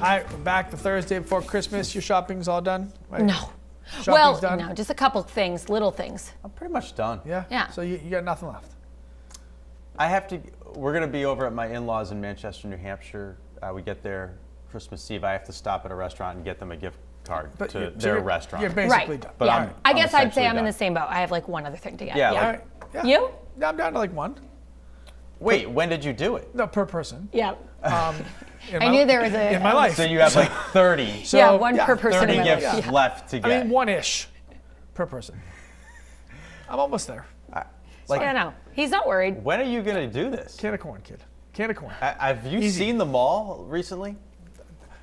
I'm back the Thursday before Christmas. Your shopping's all done? Right? No. Shopping's done? No, just a couple things, little things. I'm pretty much done. Yeah? Yeah. So you got nothing left? We're going to be over at my in-laws in Manchester, New Hampshire. We get there Christmas Eve. I have to stop at a restaurant and get them a gift card to their restaurant. You're basically done. But yeah. I guess I'd say I'm in done. the same boat. I have like one other thing to get. Yeah. All right. Yeah. You? Yeah, I'm down to like one. Wait, when did you do it? No, per person. Yeah. I knew there was a... in my life. So you have like 30. So, yeah, one per person 30 in my gifts life. Yeah. left to get. I mean, one-ish per person. I'm almost there. Yeah, no. He's not worried. When are you going to do this? Can of corn, kid. Can of corn. Have you Easy. seen the mall recently?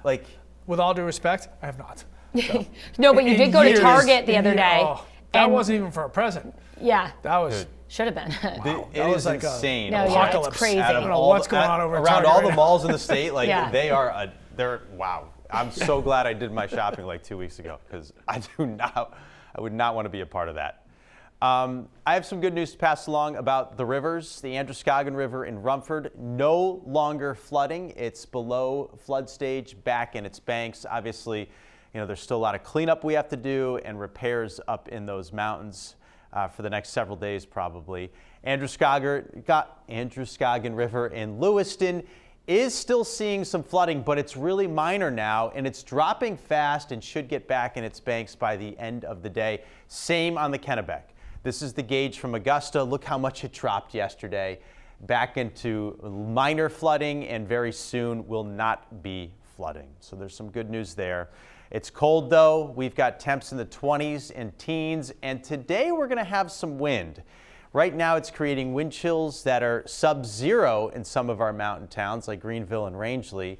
Like, With all due respect, I have not. So, No, but you did go to Target the other day. That and- wasn't even for a present. Yeah. That was... Dude. Should have been. Wow. it That was is like a- insane. No, yeah, it's Apocalypse. crazy. I don't know what's going on over at around Target all right the now. malls in the state. Like Yeah. they're wow. I'm so glad I did my shopping like 2 weeks ago because I would not want to be a part of that. I have some good news to pass along about the rivers. The Androscoggin River in Rumford, no longer flooding. It's below flood stage, back in its banks. Obviously, there's still a lot of cleanup we have to do and repairs up in those mountains for the next several days probably. Androscoggin River in Lewiston is still seeing some flooding, but it's really minor now, and it's dropping fast and should get back in its banks by the end of the day. Same on the Kennebec. This is the gauge from Augusta. Look how much it dropped yesterday. Back into minor flooding, and very soon will not be flooding. So there's some good news there. It's cold though. We've got temps in the 20s and teens, and today we're going to have some wind. Right now it's creating wind chills that are sub-zero in some of our mountain towns like Greenville and Rangeley,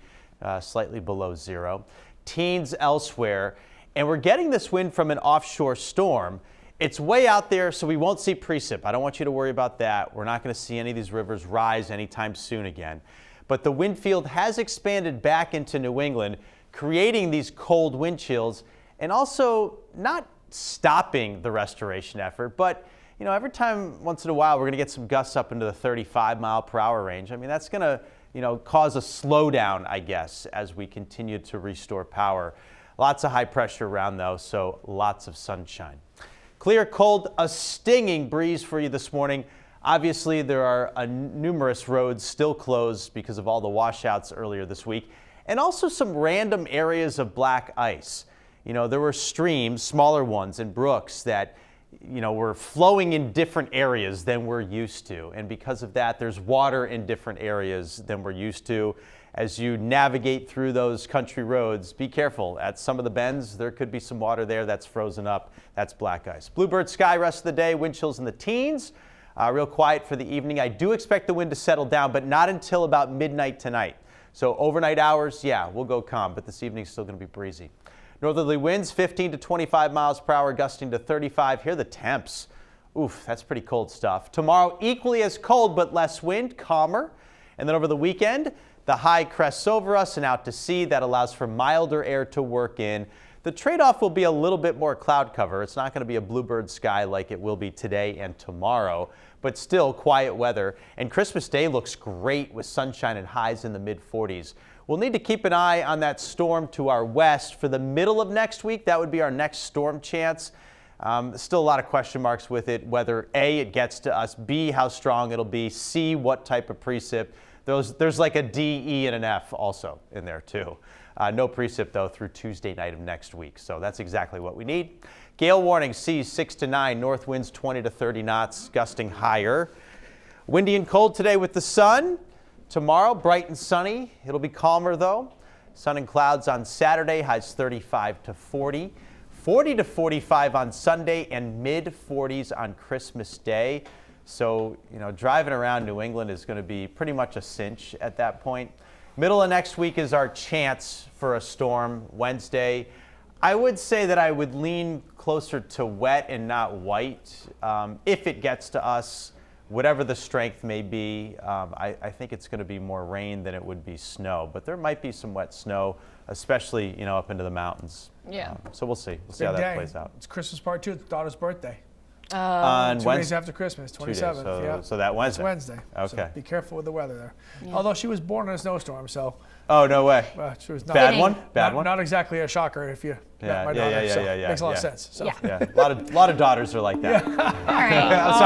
slightly below zero. Teens elsewhere, and we're getting this wind from an offshore storm. It's way out there, so we won't see precip. I don't want you to worry about that. We're not going to see any of these rivers rise anytime soon again. But the wind field has expanded back into New England, creating these cold wind chills and also not stopping the restoration effort, but every time once in a while we're going to get some gusts up into the 35-mile-per-hour range. I mean, that's going to cause a slowdown, I guess, as we continue to restore power. Lots of high pressure around though, so lots of sunshine. Clear, cold, a stinging breeze for you this morning. Obviously, there are numerous roads still closed because of all the washouts earlier this week, and also some random areas of black ice. There were streams, smaller ones, and brooks that were flowing in different areas than we're used to. And because of that, there's water in different areas than we're used to. As you navigate through those country roads, be careful. At some of the bends, there could be some water there that's frozen up. That's black ice. Bluebird sky rest of the day, wind chills in the teens. Real quiet for the evening. I do expect the wind to settle down, but not until about midnight tonight. So overnight hours, yeah, we'll go calm, but this evening's still going to be breezy. Northerly winds 15 to 25 miles per hour, gusting to 35. Here are the temps. Oof, that's pretty cold stuff. Tomorrow, equally as cold, but less wind, calmer. And then over the weekend, the high crests over us and out to sea. That allows for milder air to work in. The trade-off will be a little bit more cloud cover. It's not going to be a bluebird sky like it will be today and tomorrow, but still quiet weather. And Christmas Day looks great with sunshine and highs in the mid-40s. We'll need to keep an eye on that storm to our west for the middle of next week. That would be our next storm chance. Still a lot of question marks with it, whether A, it gets to us, B, how strong it'll be, C, what type of precip. There's like a D, E, and an F also in there too. No precip though through Tuesday night of next week. So that's exactly what we need. Gale warning, seas 6 to 9, north winds 20 to 30 knots, gusting higher. Windy and cold today with the sun. Tomorrow, bright and sunny. It'll be calmer though. Sun and clouds on Saturday, highs 35 to 40. 40 to 45 on Sunday and mid-40s on Christmas Day. So, driving around New England is going to be pretty much a cinch at that point. Middle of next week is our chance for a storm, Wednesday. I would say that I would lean closer to wet and not white. If it gets to us, whatever the strength may be, I think it's going to be more rain than it would be snow. But there might be some wet snow, especially up into the mountains. Yeah. So we'll see. We'll see how that plays out. It's Christmas part 2. It's daughter's birthday. On 2 days Wednesday. after Christmas, 2 days. 27th. So, Yeah. so that Wednesday. It's Wednesday. Okay. So be careful with the weather there. Although she was born in a snowstorm, so Oh, no way. she was not Bad one? Bad not, one? not exactly a shocker if you met my daughter. So makes a lot of sense. So. Yeah. A lot of daughters are like that. All right. I'm sorry.